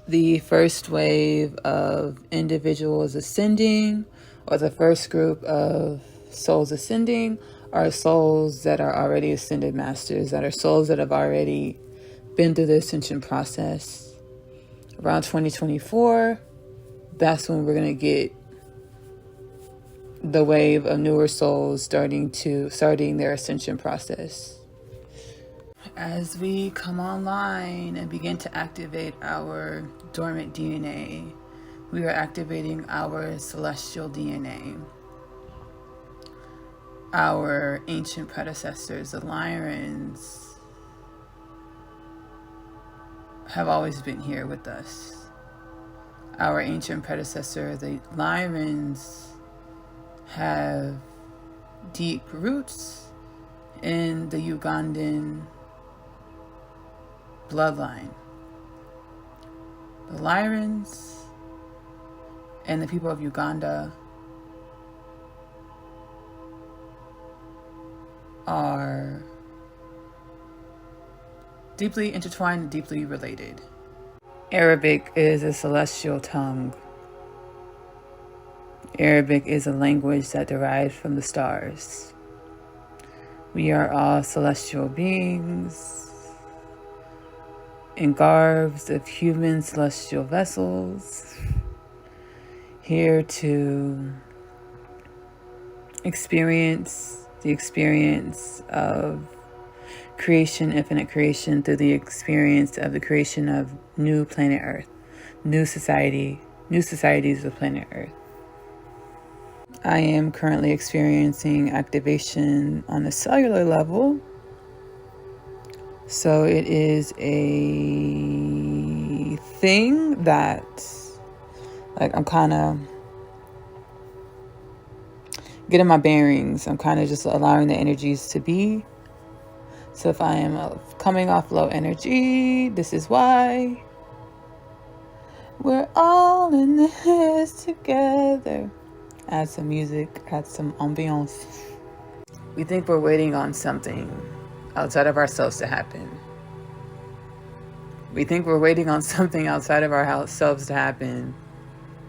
the first wave of individuals ascending, or the first group of souls ascending, are souls that are already ascended masters, that are souls that have already been through the ascension process. Around 2024, that's when we're going to get the wave of newer souls starting their ascension process. As we come online and begin to activate our dormant DNA, we are activating our celestial DNA. Our ancient predecessors, the Lyrans, have always been here with us. Our ancient predecessor, the Lyrans, have deep roots in the Ugandan bloodline. The Lyrans and the people of Uganda are deeply intertwined and deeply related. Arabic is a celestial tongue. Arabic is a language that derives from the stars. We are all celestial beings in garbs of human celestial vessels, here to experience the experience of creation, infinite creation, through the experience of the creation of new planet Earth, new societies of planet Earth. I am currently experiencing activation on a cellular level. So it is a thing that, I'm kind of getting my bearings. I'm kind of just allowing the energies to be. So if I am coming off low energy, this is why. We're all in this together. Add some music, add some ambiance. We think we're waiting on something outside of ourselves to happen. We think we're waiting on something outside of ourselves to happen,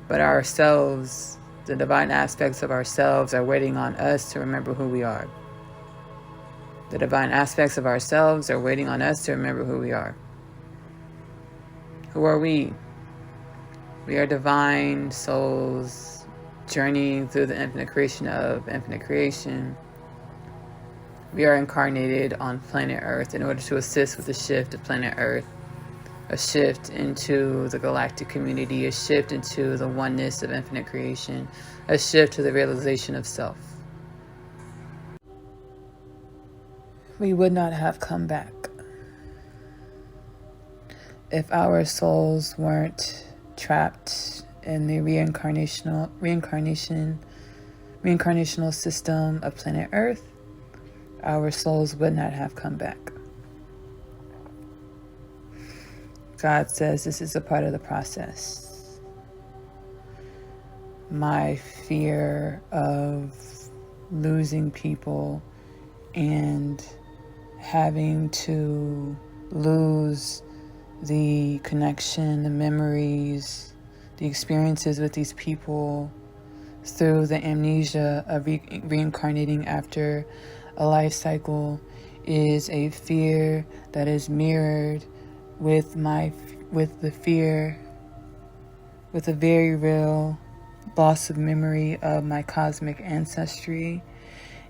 but ourselves, the divine aspects of ourselves, are waiting on us to remember who we are. The divine aspects of ourselves are waiting on us to remember who we are. Who are we? We are divine souls journeying through the infinite creation of infinite creation. We are incarnated on planet Earth in order to assist with the shift of planet Earth, a shift into the galactic community, a shift into the oneness of infinite creation, a shift to the realization of self. We would not have come back if our souls weren't trapped in the reincarnational system of planet Earth. Our souls would not have come back. God says this is a part of the process. My fear of losing people and having to lose the connection, the memories, the experiences with these people through the amnesia of reincarnating after a life cycle is a fear that is mirrored with a very real loss of memory of my cosmic ancestry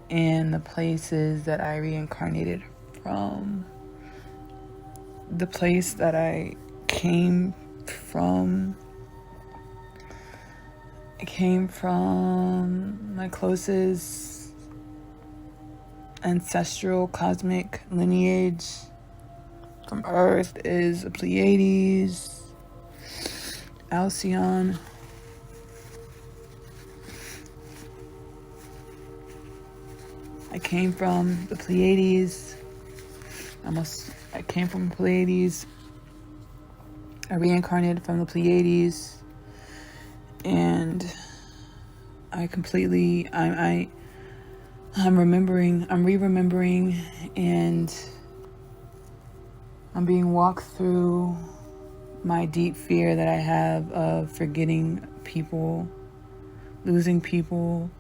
and the places that I reincarnated from, the place that I came from. I came from my closest ancestral cosmic lineage from Earth is the Pleiades, Alcyon, I came from the Pleiades. I came from the Pleiades. I reincarnated from the Pleiades. And I'm re-remembering, and I'm being walked through my deep fear that I have of forgetting people, losing people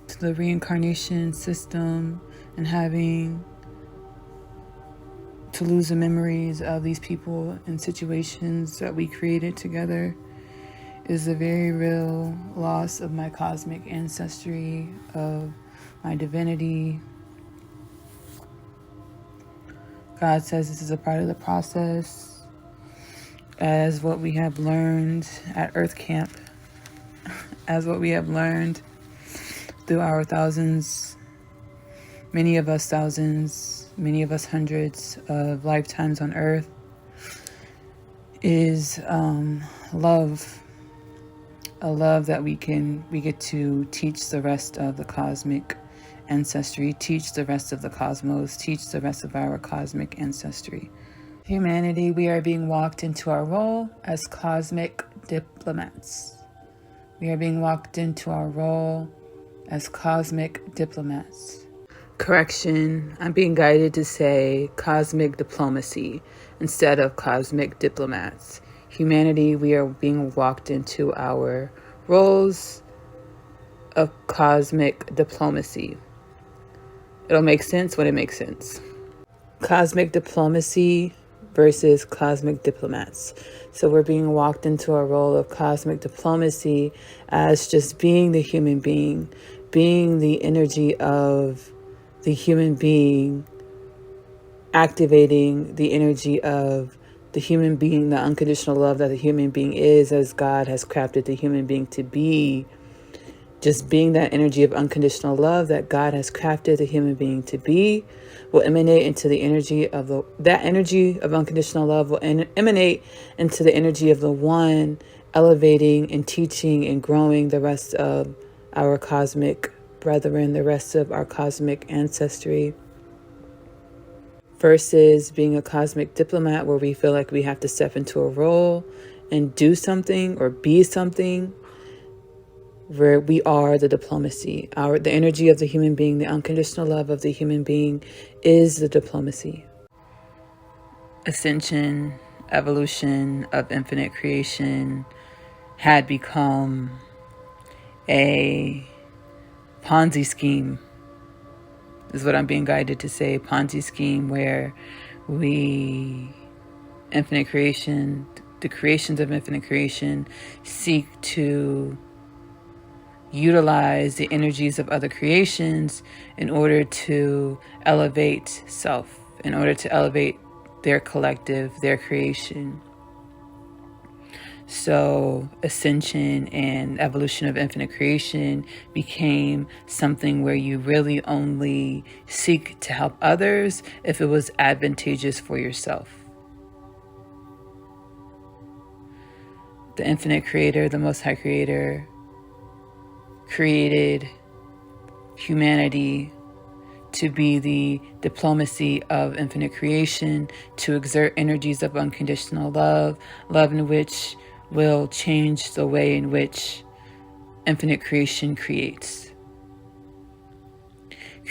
to the reincarnation system, and having to lose the memories of these people and situations that we created together, is a very real loss of my cosmic ancestry, of my divinity. God says this is a part of the process, as what we have learned at Earth Camp, as what we have learned through our thousands, many of us thousands, many of us hundreds of lifetimes on Earth, is love. A love that we get to teach the rest of the cosmic ancestry, teach the rest of the cosmos, teach the rest of our cosmic ancestry. Humanity, we are being walked into our role as cosmic diplomats. We are being walked into our role as cosmic diplomats. Correction, I'm being guided to say cosmic diplomacy instead of cosmic diplomats. Humanity, we are being walked into our roles of cosmic diplomacy. It'll make sense when it makes sense. Cosmic diplomacy versus cosmic diplomats. So we're being walked into a role of cosmic diplomacy as just being the human being, being the energy of the human being, activating the energy of the human being, the unconditional love that the human being is, as God has crafted the human being to be. Just being that energy of unconditional love that God has crafted the human being to be will emanate into the energy of that energy of unconditional love will emanate into the energy of the one, elevating and teaching and growing the rest of our cosmic brethren, the rest of our cosmic ancestry. Versus being a cosmic diplomat where we feel like we have to step into a role and do something or be something, where we are the diplomacy. The energy of the human being, the unconditional love of the human being is the diplomacy. Ascension, evolution of infinite creation had become a Ponzi scheme, is what I'm being guided to say. Ponzi scheme where infinite creation, the creations of infinite creation, seek to utilize the energies of other creations in order to elevate self, in order to elevate their collective, their creation. So ascension and evolution of infinite creation became something where you really only seek to help others if it was advantageous for yourself. The infinite creator, the Most High Creator, created humanity to be the diplomacy of infinite creation, to exert energies of unconditional love, love in which will change the way in which infinite creation creates.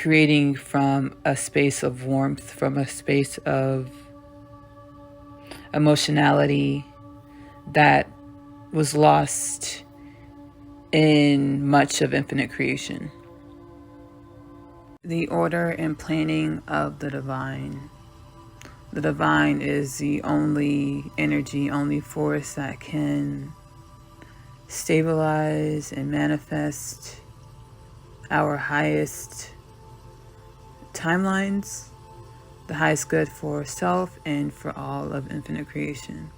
Creating from a space of warmth, from a space of emotionality that was lost in much of infinite creation. The order and planning of the divine. The divine is the only energy, only force that can stabilize and manifest our highest timelines, the highest good for self and for all of infinite creation.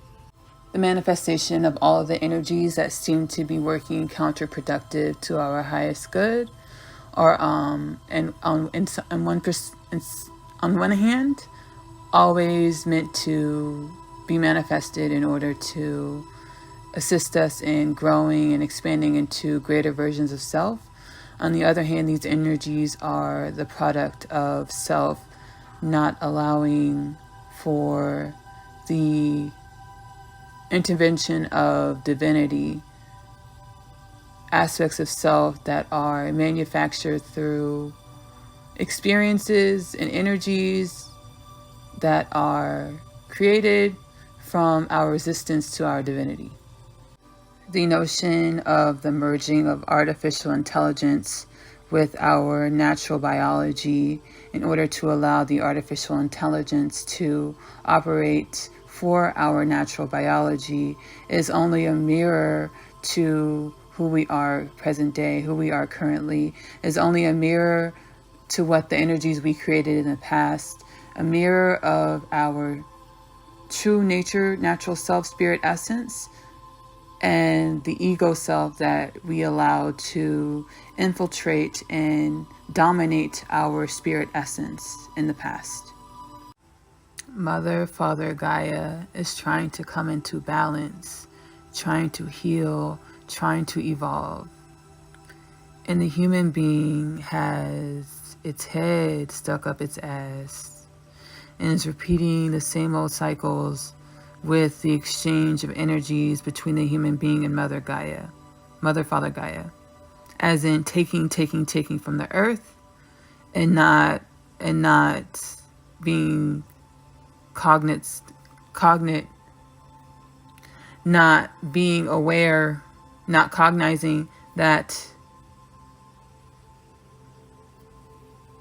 The manifestation of all of the energies that seem to be working counterproductive to our highest good, or on one hand, always meant to be manifested in order to assist us in growing and expanding into greater versions of self. On the other hand, these energies are the product of self not allowing for the intervention of divinity, aspects of self that are manufactured through experiences and energies that are created from our resistance to our divinity. The notion of the merging of artificial intelligence with our natural biology in order to allow the artificial intelligence to operate for our natural biology is only a mirror to who we are present day, who we are currently, is only a mirror to what the energies we created in the past, a mirror of our true nature, natural self, spirit essence, and the ego self that we allow to infiltrate and dominate our spirit essence in the past. Mother, Father, Gaia is trying to come into balance, trying to heal, trying to evolve. And the human being has its head stuck up its ass and is repeating the same old cycles with the exchange of energies between the human being and Mother Gaia, Mother, Father, Gaia, as in taking from the earth and not being cognate, not being aware, not cognizing that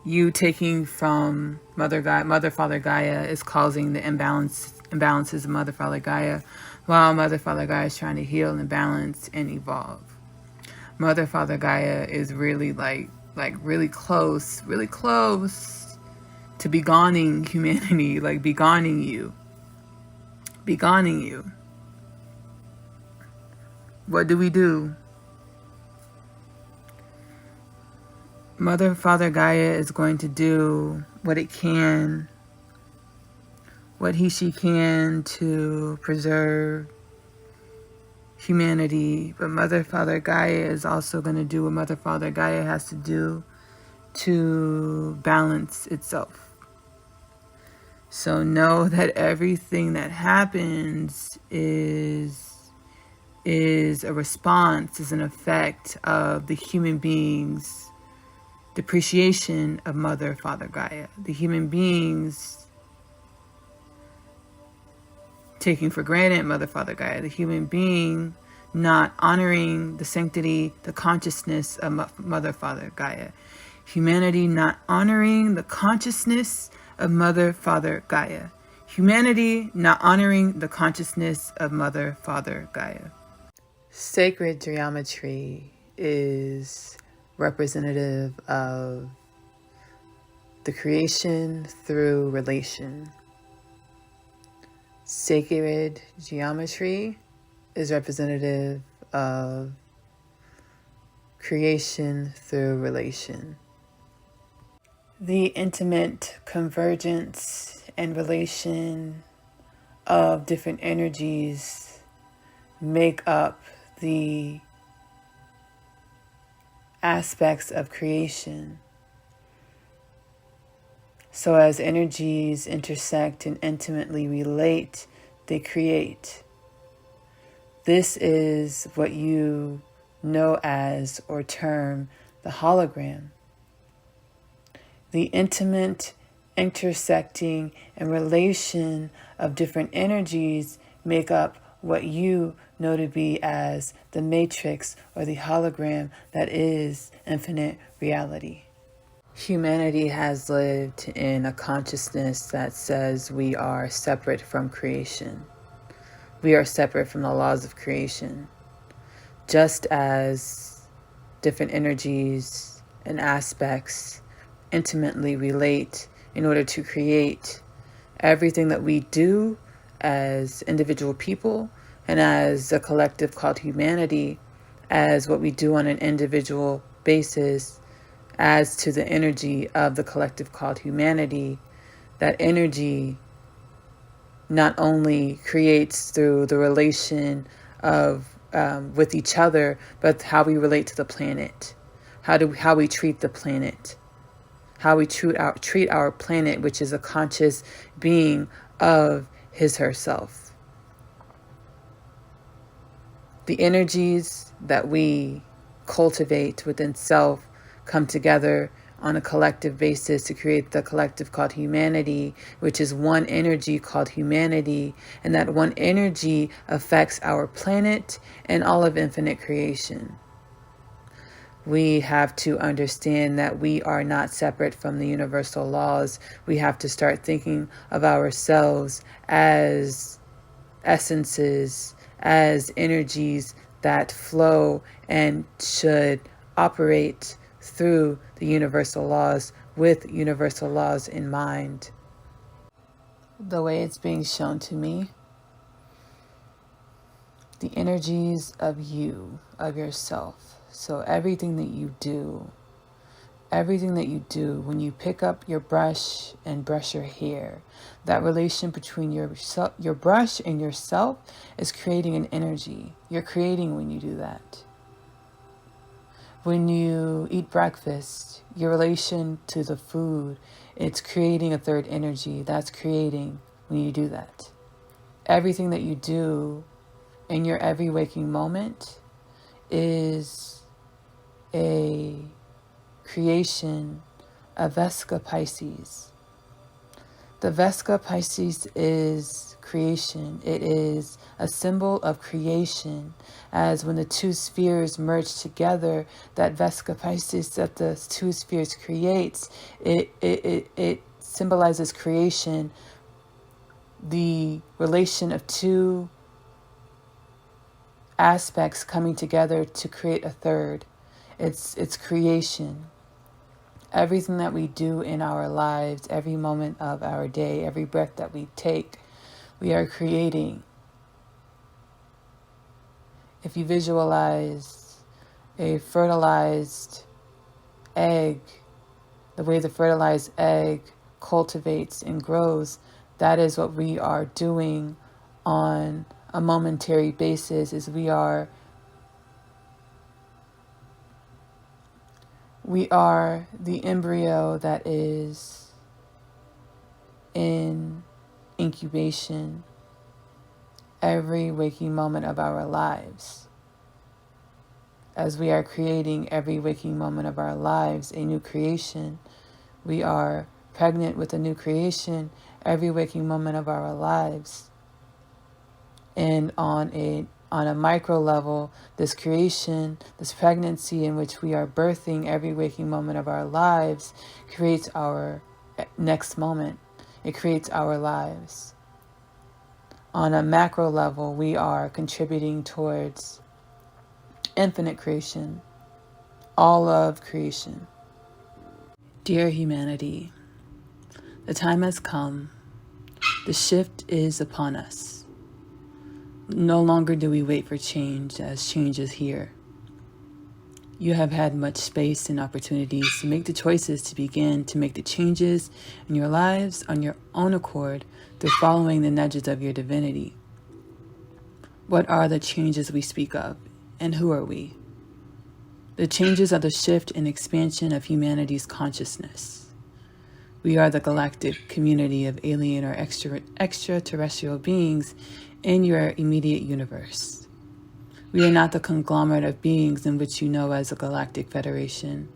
you taking from Mother Gaia, Mother, Father, Gaia is causing the imbalances of Mother, Father, Gaia, while Mother, Father, Gaia is trying to heal and balance and evolve. Mother, Father, Gaia is really really close to begonning humanity, like begonning you. What do? Mother, Father, Gaia is going to do what it can, what she can to preserve humanity. But Mother, Father, Gaia is also going to do what Mother, Father, Gaia has to do to balance itself. So know that everything that happens is a response, is an effect of the human being's depreciation of Mother, Father, Gaia. The human beings taking for granted Mother, Father, Gaia. The human being not honoring the sanctity, the consciousness of Mother, Father, Gaia. Humanity not honoring the consciousness of Mother, Father, Gaia. Humanity not honoring the consciousness of Mother, Father, Gaia. Sacred geometry is representative of the creation through relation. Sacred geometry is representative of creation through relation. The intimate convergence and relation of different energies make up the aspects of creation. So as energies intersect and intimately relate, they create. This is what you know as or term the hologram. The intimate intersecting and relation of different energies make up what you know to be as the matrix or the hologram that is infinite reality. Humanity has lived in a consciousness that says we are separate from creation. We are separate from the laws of creation. Just as different energies and aspects intimately relate in order to create, everything that we do as individual people and as a collective called humanity, as what we do on an individual basis, adds to the energy of the collective called humanity. That energy not only creates through the relation of with each other, but how we relate to the planet, how we treat the planet, how we treat our planet, which is a conscious being of herself. The energies that we cultivate within self come together on a collective basis to create the collective called humanity, which is one energy called humanity. And that one energy affects our planet and all of infinite creation. We have to understand that we are not separate from the universal laws. We have to start thinking of ourselves as essences, as energies that flow and should operate through the universal laws with universal laws in mind. The way it's being shown to me, the energies of you, of yourself. So everything that you do when you pick up your brush and brush your hair, that relation between your brush and yourself is creating an energy. You're creating when you do that. When you eat breakfast, your relation to the food, it's creating a third energy. That's creating when you do that. Everything that you do in your every waking moment is a creation of Vesca Pisces. The Vesca Pisces is creation. It is a symbol of creation, as when the two spheres merge together, that Vesca Pisces that the two spheres creates, it symbolizes creation, the relation of two aspects coming together to create a third. It's creation. Everything that we do in our lives, every moment of our day, every breath that we take, we are creating. If you visualize a fertilized egg, the way the fertilized egg cultivates and grows, that is what we are doing on a momentary basis, is we are the embryo that is in incubation every waking moment of our lives. As we are creating every waking moment of our lives a new creation, we are pregnant with a new creation every waking moment of our lives. And on a micro level, this creation, this pregnancy in which we are birthing every waking moment of our lives creates our next moment. It creates our lives. On a macro level, we are contributing towards infinite creation, all of creation. Dear humanity, the time has come. The shift is upon us. No longer do we wait for change, as change is here. You have had much space and opportunities to make the choices to begin to make the changes in your lives on your own accord through following the nudges of your divinity. What are the changes we speak of, and who are we? The changes are the shift and expansion of humanity's consciousness. We are the galactic community of alien or extraterrestrial beings in your immediate universe. We are not the conglomerate of beings in which you know as a galactic federation.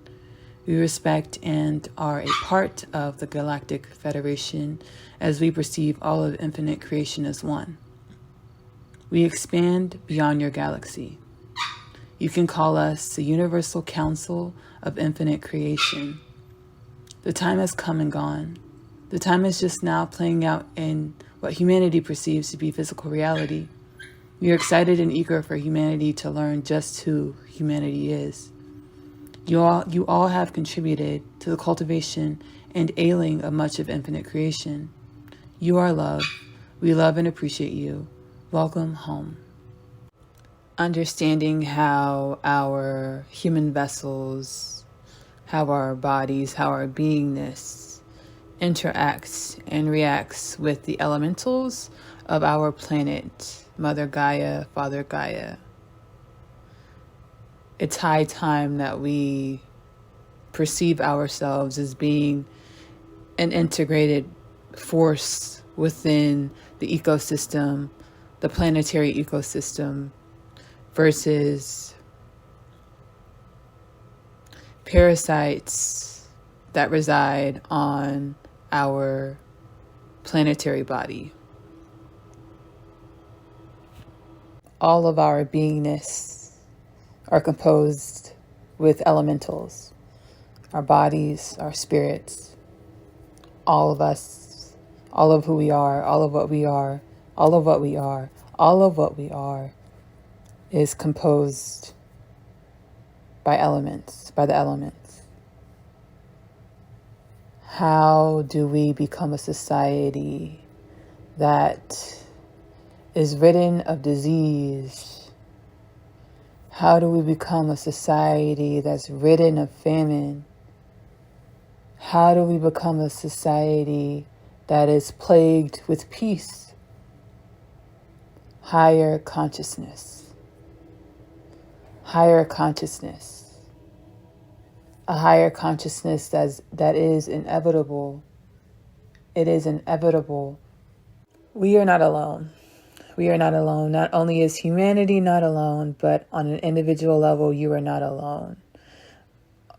We respect and are a part of the galactic federation as we perceive all of infinite creation as one. We expand beyond your galaxy. You can call us the Universal Council of Infinite Creation. The time has come and gone. The time is just now playing out in what humanity perceives to be physical reality. We are excited and eager for humanity to learn just who humanity is. You all have contributed to the cultivation and ailing of much of infinite creation. You are love. We love and appreciate you. Welcome home. Understanding how our human vessels, how our bodies, how our beingness interacts and reacts with the elementals of our planet, Mother Gaia, Father Gaia. It's high time that we perceive ourselves as being an integrated force within the ecosystem, the planetary ecosystem, versus parasites that reside on our planetary body. All of our beingness are composed with elementals, our bodies, our spirits, all of us, all of who we are, all of what we are, all of what we are, all of what we are is composed by elements, by the elements. How do we become a society that is ridden of disease? How do we become a society that's ridden of famine? How do we become a society that is plagued with peace? Higher consciousness. Higher consciousness. A higher consciousness that is inevitable. It is inevitable. We are not alone. We are not alone. Not only is humanity not alone, but on an individual level, you are not alone.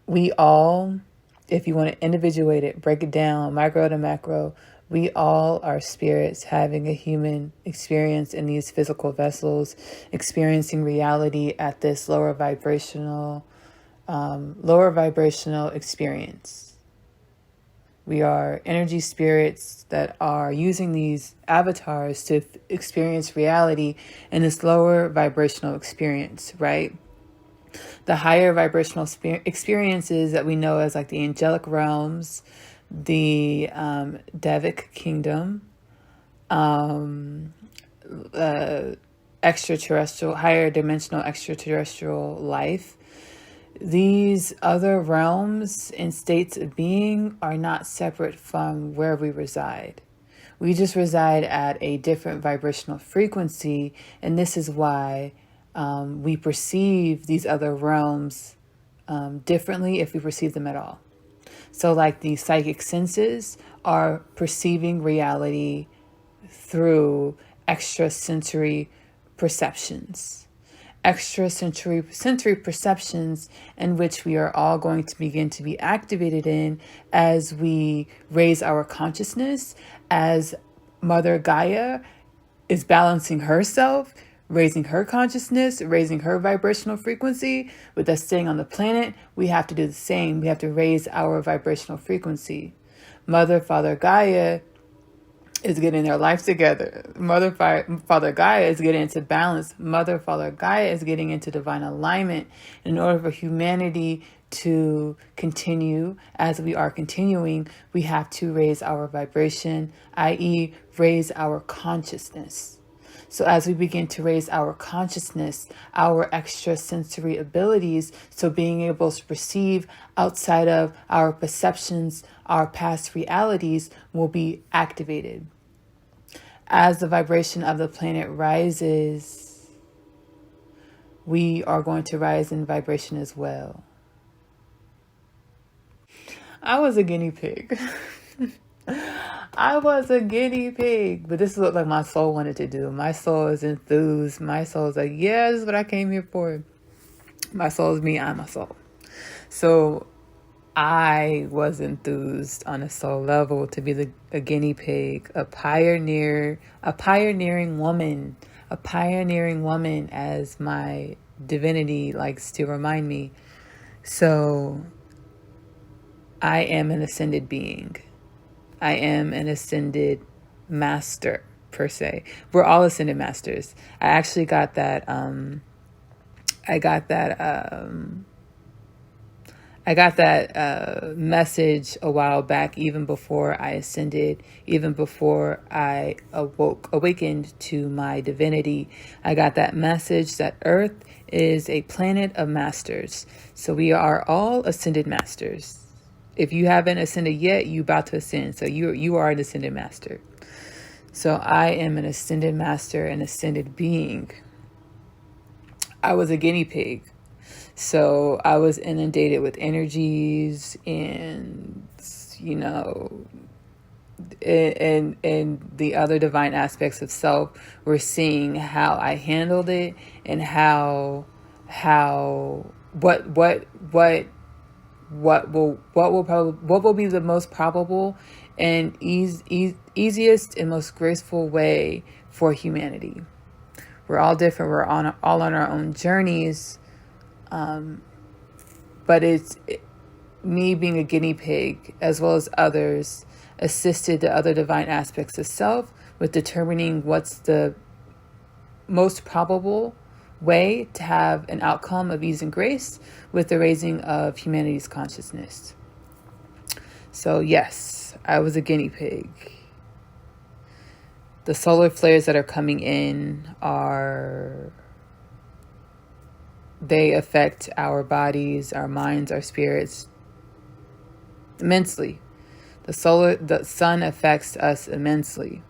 We all, if you want to individuate it, break it down, micro to macro, we all are spirits having a human experience in these physical vessels, experiencing reality at this lower vibrational experience. We are energy spirits that are using these avatars to experience reality in this lower vibrational experience, right? The higher vibrational experiences that we know as like the angelic realms, the Devic kingdom, extraterrestrial, higher dimensional extraterrestrial life. These other realms and states of being are not separate from where we reside. We just reside at a different vibrational frequency, and this is why we perceive these other realms differently if we perceive them at all. So like the psychic senses are perceiving reality through extrasensory perceptions. Extrasensory perceptions in which we are all going to begin to be activated in as we raise our consciousness, as Mother Gaia is balancing herself, raising her consciousness, raising her vibrational frequency. With us staying on the planet, we have to do the same. We have to raise our vibrational frequency. Mother, Father Gaia is getting their life together. Mother, Father Gaia is getting into balance. Mother, Father Gaia is getting into divine alignment. In order for humanity to continue as we are continuing, we have to raise our vibration, i.e. raise our consciousness. So as we begin to raise our consciousness, our extrasensory abilities, so being able to perceive outside of our perceptions, our past realities will be activated. As the vibration of the planet rises, we are going to rise in vibration as well. I was a guinea pig. I was a guinea pig, but this is what like my soul wanted to do. My soul is enthused. My soul is like, yeah, this is what I came here for. My soul is me, I'm my soul. So I was enthused on a soul level to be a guinea pig, a pioneering woman, as my divinity likes to remind me. So I am an ascended being. I am an ascended master, per se. We're all ascended masters. I actually got that. I got that message a while back, even before I ascended, even before I awakened to my divinity. I got that message that Earth is a planet of masters. So we are all ascended masters. If you haven't ascended yet, you about to ascend. So you are an ascended master. So I am an ascended master, an ascended being. I was a guinea pig. So I was inundated with energies and, you know, and the other divine aspects of self. We're seeing how I handled it and what what will be the most probable and easiest and most graceful way for humanity. We're all different. We're all on our own journeys. But me being a guinea pig, as well as others, assisted the other divine aspects of self with determining what's the most probable way to have an outcome of ease and grace with the raising of humanity's consciousness. So yes, I was a guinea pig. The solar flares that are coming in they affect our bodies, our minds, our spirits immensely. The sun affects us immensely.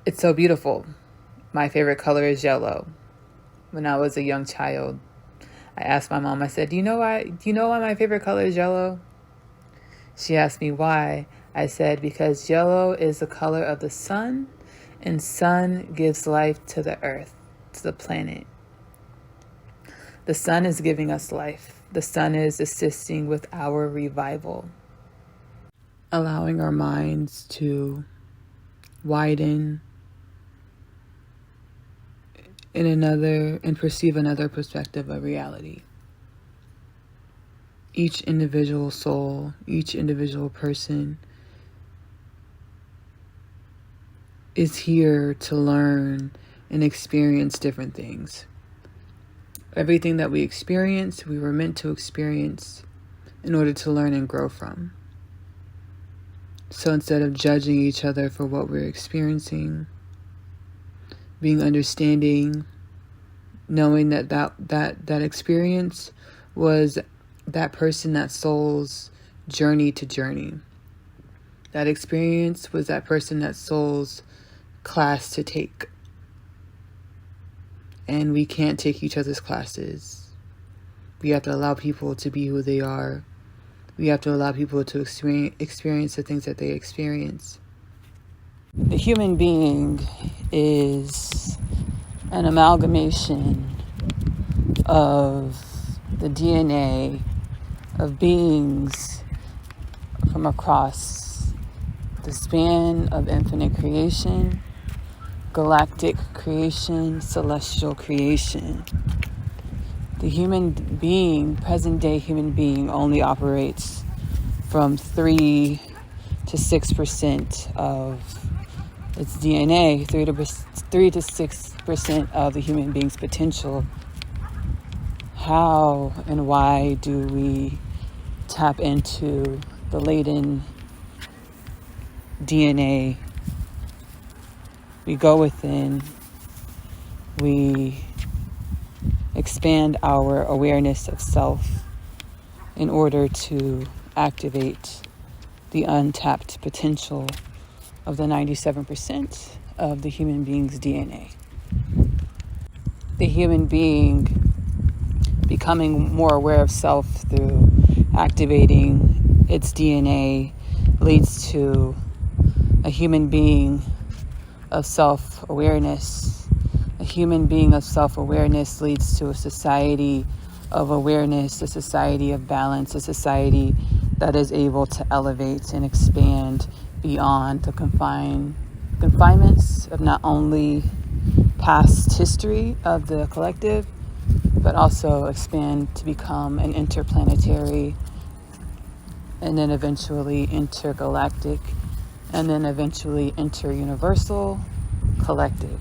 It's so beautiful. My favorite color is yellow. When I was a young child, I asked my mom, I said, do you know why my favorite color is yellow? She asked me why. I said, because yellow is the color of the sun, and sun gives life to the earth, to the planet. The sun is giving us life. The sun is assisting with our revival, allowing our minds to widen and perceive another perspective of reality. Each individual soul, each individual person is here to learn and experience different things. Everything that we experience, we were meant to experience in order to learn and grow from. So instead of judging each other for what we're experiencing, being understanding, knowing that experience was that person, that soul's journey to journey. That experience was that person, that soul's class to take. And we can't take each other's classes. We have to allow people to be who they are. We have to allow people to experience the things that they experience. The human being is an amalgamation of the DNA of beings from across the span of infinite creation, galactic creation, celestial creation. The human being, present day human being, only operates from 3 to 6% of its DNA, 3 to 6% of the human being's potential. How and why do we tap into the latent DNA? We go within, we expand our awareness of self in order to activate the untapped potential of the 97% of the human being's DNA. The human being becoming more aware of self through activating its DNA leads to a human being of self-awareness. A human being of self-awareness leads to a society of awareness, a society of balance, a society that is able to elevate and expand beyond the confinements of not only past history of the collective, but also expand to become an interplanetary, and then eventually intergalactic, and then eventually interuniversal collective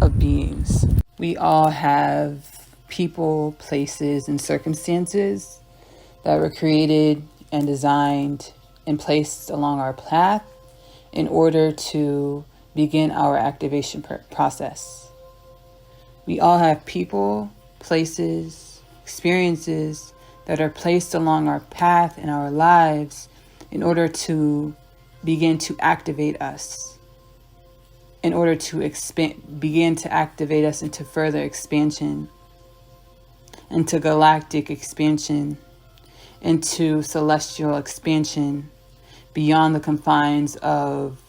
of beings. We all have people, places, and circumstances that were created and designed and placed along our path in order to begin our activation process. We all have people, places, experiences that are placed along our path in our lives in order to begin to activate us, in order to begin to activate us into further expansion, into galactic expansion, into celestial expansion, beyond the confines of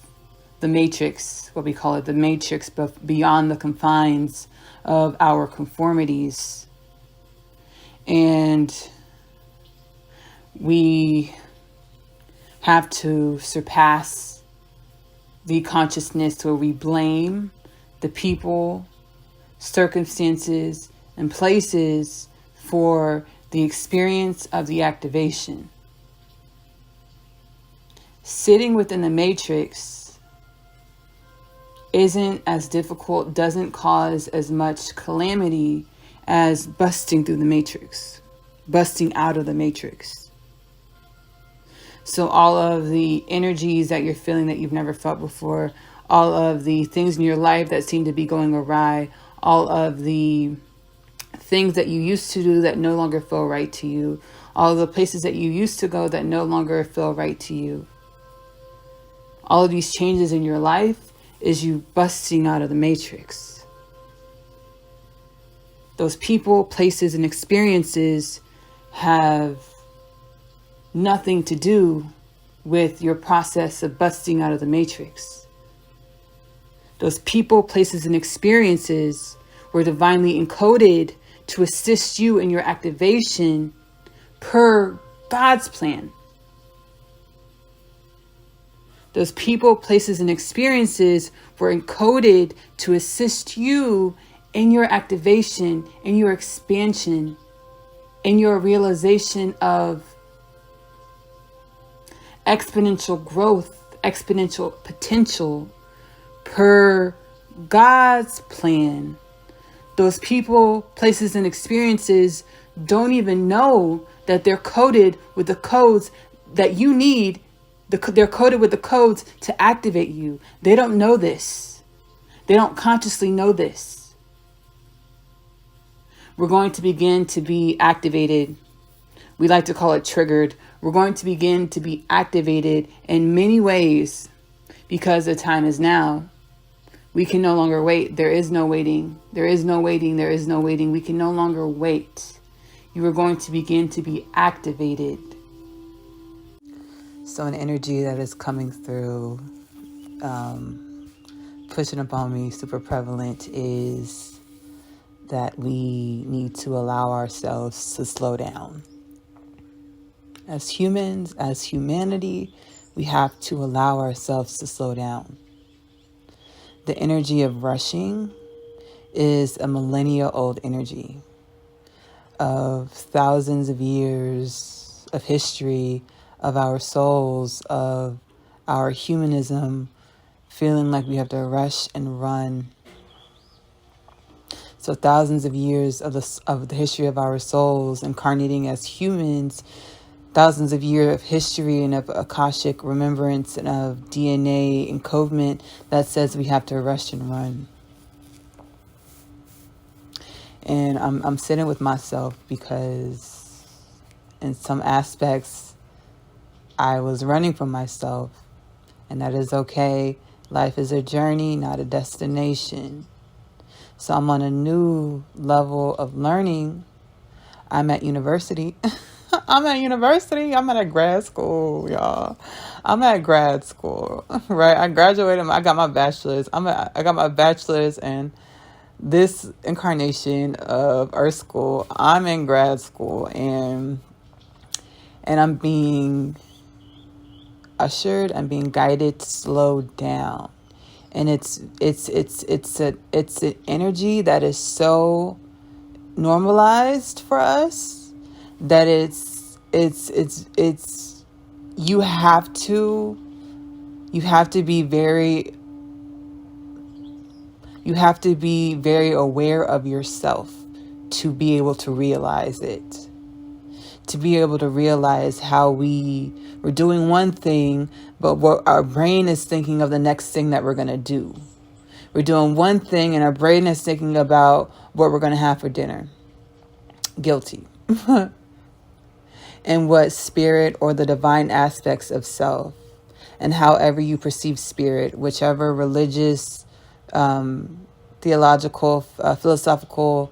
the matrix, what we call it, the matrix, but beyond the confines of our conformities, And we have to surpass the consciousness where we blame the people, circumstances, and places for the experience of the activation. Sitting within the matrix isn't as difficult, doesn't cause as much calamity as busting through the matrix, busting out of the matrix. So all of the energies that you're feeling that you've never felt before, all of the things in your life that seem to be going awry, all of the things that you used to do that no longer feel right to you, all of the places that you used to go that no longer feel right to you. All of these changes in your life is you busting out of the matrix. Those people, places, and experiences have nothing to do with your process of busting out of the matrix. Those people, places, and experiences were divinely encoded to assist you in your activation per God's plan. Those people, places, and experiences were encoded to assist you in your activation, in your expansion, in your realization of exponential growth, exponential potential per God's plan. Those people, places, and experiences don't even know that they're coded with the codes that you need. They're coded with the codes to activate you. They don't know this. They don't consciously know this. We're going to begin to be activated. We like to call it triggered. We're going to begin to be activated in many ways because the time is now. We can no longer wait. There is no waiting. There is no waiting. There is no waiting. We can no longer wait. You are going to begin to be activated. So an energy that is coming through, pushing upon me, super prevalent, is that we need to allow ourselves to slow down. As humans, as humanity, we have to allow ourselves to slow down. The energy of rushing is a millennia-old energy of thousands of years of history, of our souls, of our humanism, feeling like we have to rush and run. So thousands of years of the history of our souls incarnating as humans, thousands of years of history and of Akashic remembrance and of DNA encodement that says we have to rush and run. And I'm sitting with myself because in some aspects I was running from myself, and that is okay. Life is a journey, not a destination. So I'm on a new level of learning. I'm at university. I'm at a grad school, y'all. I'm at grad school, right? I graduated. I got my bachelor's. I got my bachelor's in this incarnation of Earth School. I'm in grad school, and I'm being ushered. I'm being guided to slow down, and it's an energy that is so normalized for us that it's you have to be very aware of yourself to be able to realize it, to be able to realize how we're doing one thing, but what our brain is thinking of the next thing that we're going to do. We're doing one thing and our brain is thinking about what we're going to have for dinner. Guilty. And what spirit or the divine aspects of self, and however you perceive spirit, whichever religious, theological, philosophical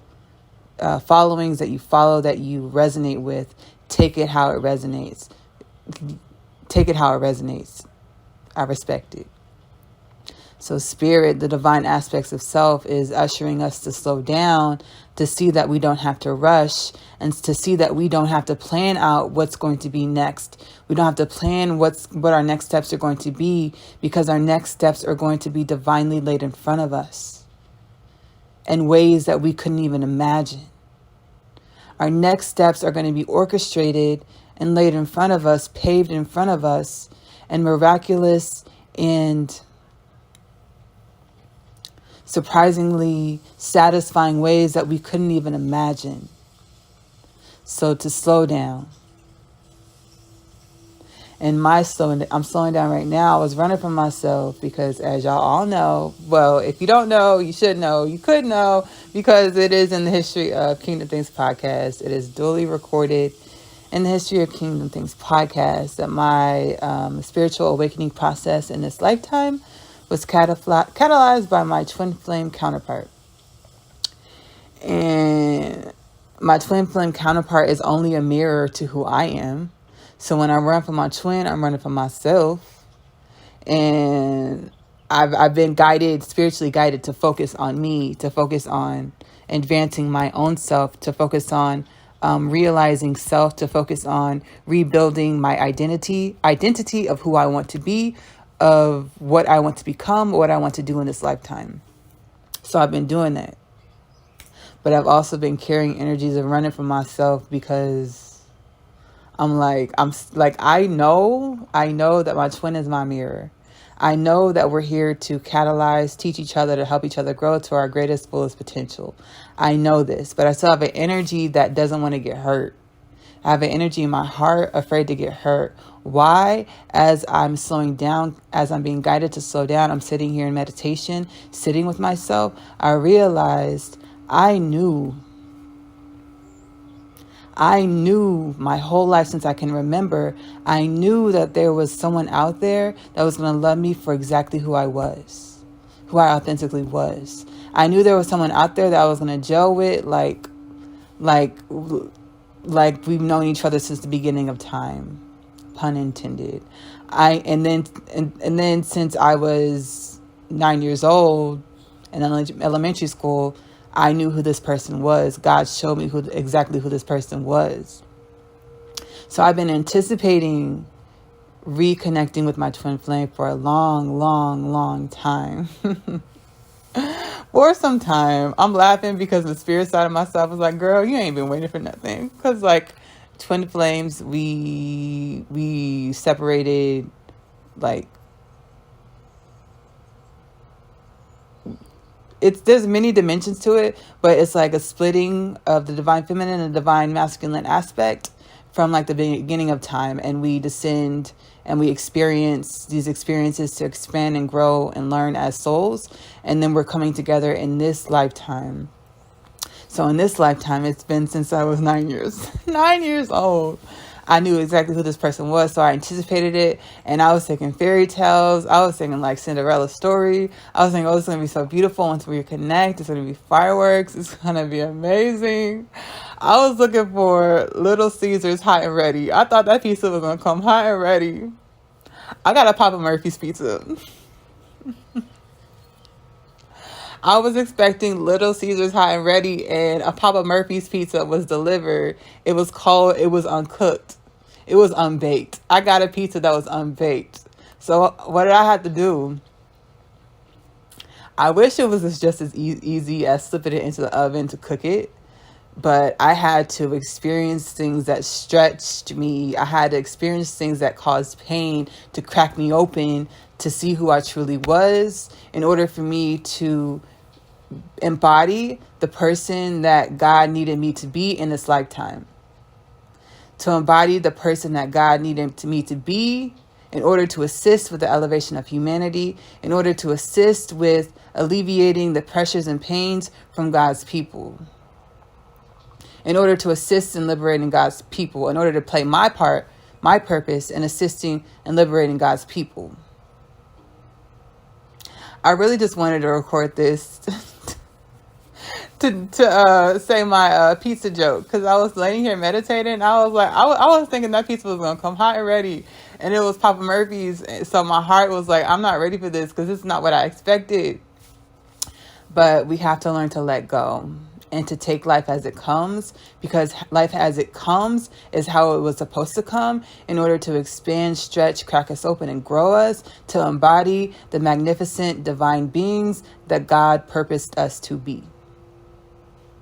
followings that you follow, that you resonate with, take it how it resonates. Take it how it resonates. I respect it. So spirit, the divine aspects of self, is ushering us to slow down, to see that we don't have to rush, and to see that we don't have to plan out what's going to be next. We don't have to plan what our next steps are going to be, because our next steps are going to be divinely laid in front of us in ways that we couldn't even imagine. Our next steps are going to be orchestrated and laid in front of us, paved in front of us, and miraculous and surprisingly satisfying ways that we couldn't even imagine. So to slow down. And I'm slowing down right now. I was running from myself because, as y'all all know, well, if you don't know, you should know, you could know, because it is in the History of Kingdom Things podcast. It is duly recorded in the History of Kingdom Things podcast that my spiritual awakening process in this lifetime was catalyzed by my twin flame counterpart. And my twin flame counterpart is only a mirror to who I am. So when I run from my twin, I'm running from myself. And I've been spiritually guided to focus on me, to focus on advancing my own self, to focus on realizing self, to focus on rebuilding my identity of who I want to be, of what I want to become, what I want to do in this lifetime. So I've been doing that. But I've also been carrying energies of running from myself, because I know that my twin is my mirror. I know that we're here to catalyze, teach each other, to help each other grow to our greatest, fullest potential. I know this, but I still have an energy that doesn't want to get hurt. I have an energy in my heart afraid to get hurt. Why? As I'm slowing down, as I'm being guided to slow down, I'm sitting here in meditation, sitting with myself. I realized I knew my whole life, since I can remember, I knew that there was someone out there that was going to love me for exactly who I was, who I authentically was. I knew there was someone out there that I was going to gel with, like we've known each other since the beginning of time, pun intended. And then since I was 9 years old in elementary school, I knew who this person was. God showed me exactly who this person was. So I've been anticipating reconnecting with my twin flame for a long, long, long time. For some time. I'm laughing because the spirit side of myself was like, girl, you ain't been waiting for nothing. Because like twin flames, we separated like, there's many dimensions to it, but it's like a splitting of the divine feminine and the divine masculine aspect from like the beginning of time. And we descend and we experience these experiences to expand and grow and learn as souls. And then we're coming together in this lifetime. So in this lifetime, it's been since I was 9 years old. I knew exactly who this person was, so I anticipated it, and I was thinking fairy tales. I was thinking like Cinderella's story. I was thinking, oh, it's going to be so beautiful once we connect. It's going to be fireworks. It's going to be amazing. I was looking for Little Caesars hot and ready. I thought that pizza was going to come hot and ready. I got a Papa Murphy's pizza. I was expecting Little Caesars hot and ready, and a Papa Murphy's pizza was delivered. It was cold. It was uncooked. It was unbaked. I got a pizza that was unbaked. So what did I have to do? I wish it was just as easy as slipping it into the oven to cook it. But I had to experience things that stretched me. I had to experience things that caused pain to crack me open to see who I truly was, in order for me to embody the person that God needed me to be in this lifetime. To embody the person that God needed me to be in order to assist with the elevation of humanity, in order to assist with alleviating the pressures and pains from God's people, in order to assist in liberating God's people, in order to play my part, my purpose in assisting and liberating God's people. I really just wanted to record this to say my pizza joke, because I was laying here meditating. I was like, I was thinking that pizza was gonna come hot and ready, And it was Papa Murphy's. So my heart was like, I'm not ready for this because this is not what I expected. But we have to learn to let go and to take life as it comes, because life as it comes is how it was supposed to come in order to expand, stretch, crack us open, and grow us to embody the magnificent divine beings that God purposed us to be.